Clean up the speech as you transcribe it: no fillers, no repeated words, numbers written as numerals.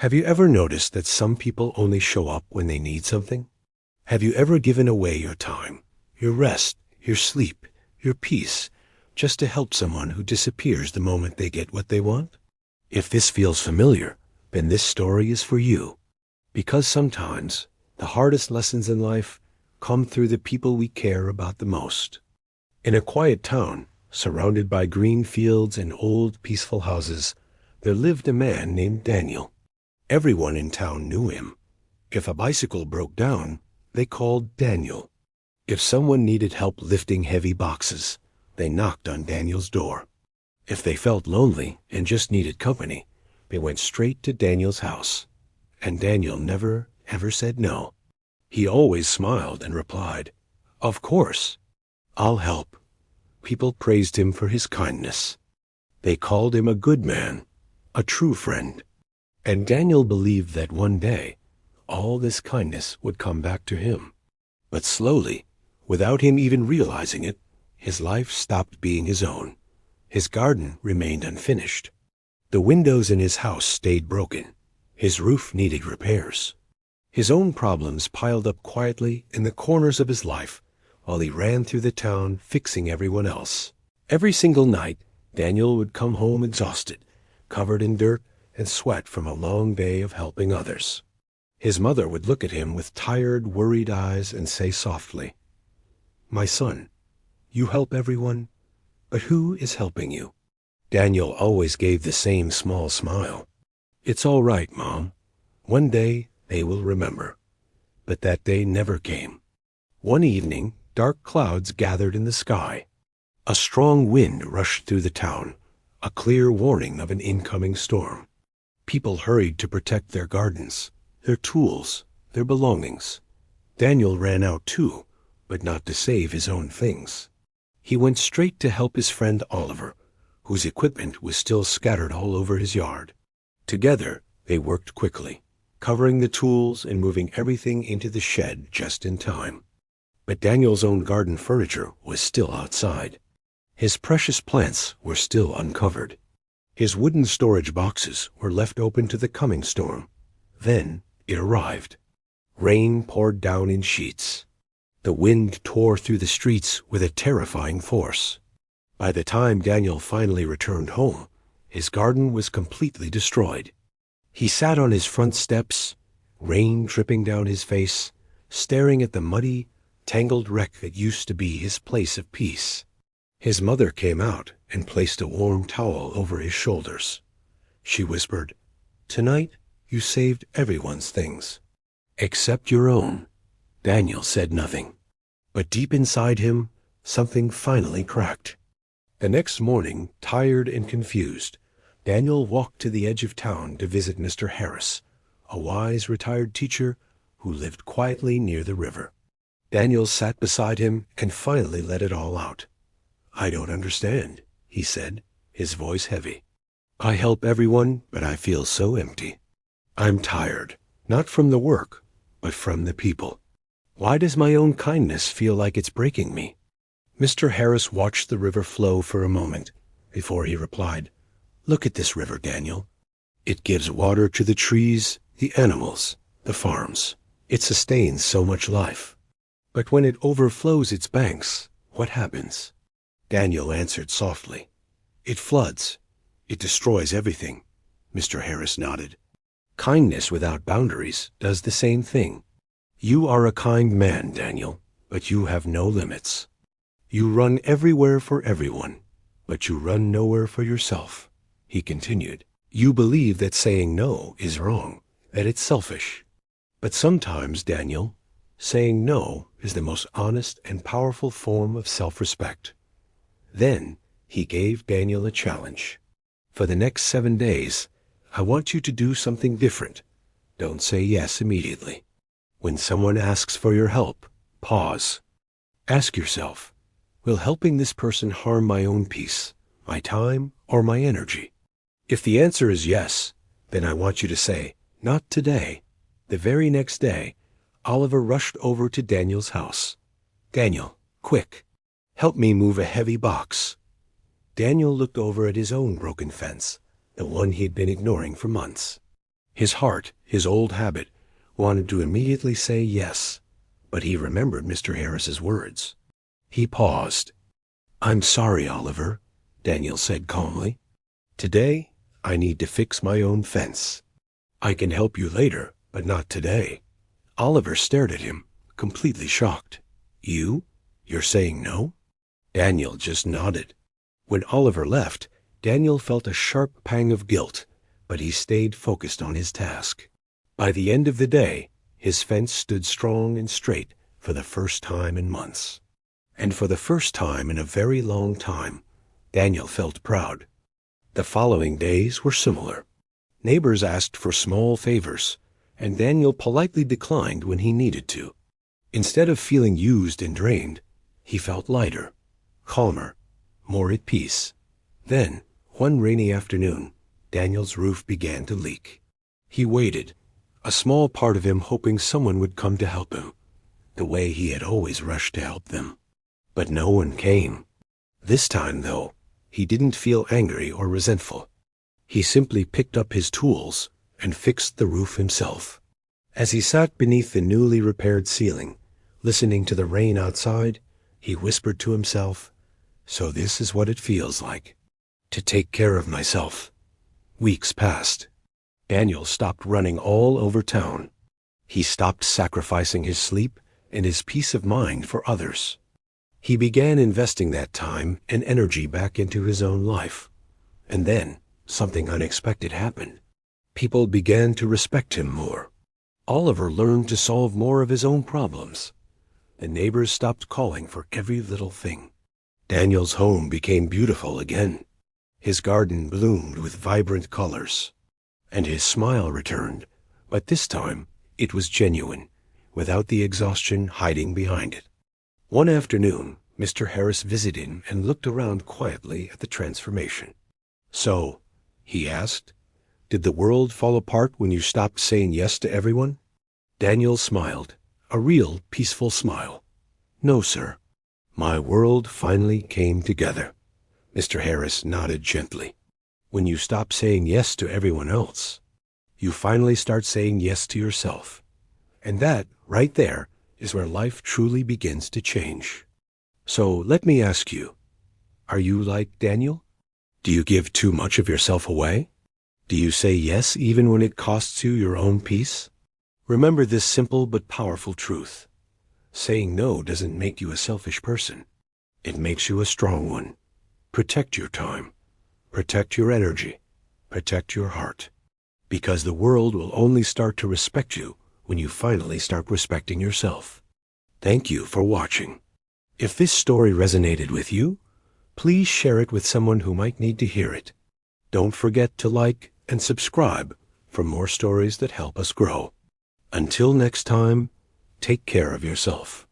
Have you ever noticed that some people only show up when they need something? Have you ever given away your time, your rest, your sleep, your peace, just to help someone who disappears the moment they get what they want? If this feels familiar, then this story is for you. Because sometimes the hardest lessons in life come through the people we care about the most. In a quiet town, surrounded by green fields and old, peaceful houses, there lived a man named Daniel. Everyone in town knew him. If a bicycle broke down, they called Daniel. If someone needed help lifting heavy boxes, they knocked on Daniel's door. If they felt lonely and just needed company, they went straight to Daniel's house. And Daniel never, ever said no. He always smiled and replied, "Of course, I'll help." People praised him for his kindness. They called him a good man, a true friend. And Daniel believed that one day, all this kindness would come back to him. But slowly, without him even realizing it, his life stopped being his own. His garden remained unfinished. The windows in his house stayed broken. His roof needed repairs. His own problems piled up quietly in the corners of his life while he ran through the town fixing everyone else. Every single night, Daniel would come home exhausted, covered in dirt and sweat from a long day of helping others. His mother would look at him with tired, worried eyes and say softly, "My son, you help everyone, but who is helping you?" Daniel always gave the same small smile. "It's all right, Mom. One day they will remember." But that day never came. One evening, dark clouds gathered in the sky. A strong wind rushed through the town, a clear warning of an incoming storm. People hurried to protect their gardens, their tools, their belongings. Daniel ran out too, but not to save his own things. He went straight to help his friend Oliver, whose equipment was still scattered all over his yard. Together, they worked quickly, covering the tools and moving everything into the shed just in time. But Daniel's own garden furniture was still outside. His precious plants were still uncovered. His wooden storage boxes were left open to the coming storm. Then it arrived. Rain poured down in sheets. The wind tore through the streets with a terrifying force. By the time Daniel finally returned home, his garden was completely destroyed. He sat on his front steps, rain dripping down his face, staring at the muddy, tangled wreck that used to be his place of peace. His mother came out and placed a warm towel over his shoulders. She whispered, "Tonight you saved everyone's things, except your own." Daniel said nothing. But deep inside him, something finally cracked. The next morning, tired and confused, Daniel walked to the edge of town to visit Mr. Harris, a wise retired teacher who lived quietly near the river. Daniel sat beside him and finally let it all out. "I don't understand," he said, his voice heavy. "I help everyone, but I feel so empty. I'm tired, not from the work, but from the people. Why does my own kindness feel like it's breaking me?" Mr. Harris watched the river flow for a moment before he replied, "Look at this river, Daniel. It gives water to the trees, the animals, the farms. It sustains so much life. But when it overflows its banks, what happens?" Daniel answered softly, "It floods. It destroys everything." Mr. Harris nodded. "Kindness without boundaries does the same thing. You are a kind man, Daniel, but you have no limits. You run everywhere for everyone, but you run nowhere for yourself." He continued, "You believe that saying no is wrong, that it's selfish. But sometimes, Daniel, saying no is the most honest and powerful form of self-respect." Then he gave Daniel a challenge. "For the next 7 days, I want you to do something different. Don't say yes immediately. When someone asks for your help, pause. Ask yourself, will helping this person harm my own peace, my time, or my energy? If the answer is yes, then I want you to say, 'Not today.'" The very next day, Oliver rushed over to Daniel's house. "Daniel, quick, help me move a heavy box." Daniel looked over at his own broken fence, the one he'd been ignoring for months. His heart, his old habit, wanted to immediately say yes, but he remembered Mr. Harris's words. He paused. "I'm sorry, Oliver," Daniel said calmly. "Today, I need to fix my own fence. I can help you later, but not today." Oliver stared at him, completely shocked. "You? You're saying no?" Daniel just nodded. When Oliver left, Daniel felt a sharp pang of guilt, but he stayed focused on his task. By the end of the day, his fence stood strong and straight for the first time in months. And for the first time in a very long time, Daniel felt proud. The following days were similar. Neighbors asked for small favors, and Daniel politely declined when he needed to. Instead of feeling used and drained, he felt lighter, calmer, more at peace. Then, one rainy afternoon, Daniel's roof began to leak. He waited, a small part of him hoping someone would come to help him, the way he had always rushed to help them. But no one came. This time, though, he didn't feel angry or resentful. He simply picked up his tools and fixed the roof himself. As he sat beneath the newly repaired ceiling, listening to the rain outside, he whispered to himself, "So this is what it feels like, to take care of myself." Weeks passed. Daniel stopped running all over town. He stopped sacrificing his sleep and his peace of mind for others. He began investing that time and energy back into his own life. And then something unexpected happened. People began to respect him more. Oliver learned to solve more of his own problems. The neighbors stopped calling for every little thing. Daniel's home became beautiful again. His garden bloomed with vibrant colors. And his smile returned, but this time it was genuine, without the exhaustion hiding behind it. One afternoon, Mr. Harris visited him and looked around quietly at the transformation. "So," he asked, "did the world fall apart when you stopped saying yes to everyone?" Daniel smiled, a real peaceful smile. "No, sir. My world finally came together." Mr. Harris nodded gently. "When you stop saying yes to everyone else, you finally start saying yes to yourself. And that, right there, is where life truly begins to change. So let me ask you, are you like Daniel? Do you give too much of yourself away? Do you say yes even when it costs you your own peace? Remember this simple but powerful truth. Saying no doesn't make you a selfish person. It makes you a strong one. Protect your time. Protect your energy. Protect your heart. Because the world will only start to respect you when you finally start respecting yourself. Thank you for watching. If this story resonated with you, please share it with someone who might need to hear it. Don't forget to like and subscribe for more stories that help us grow. Until next time, take care of yourself.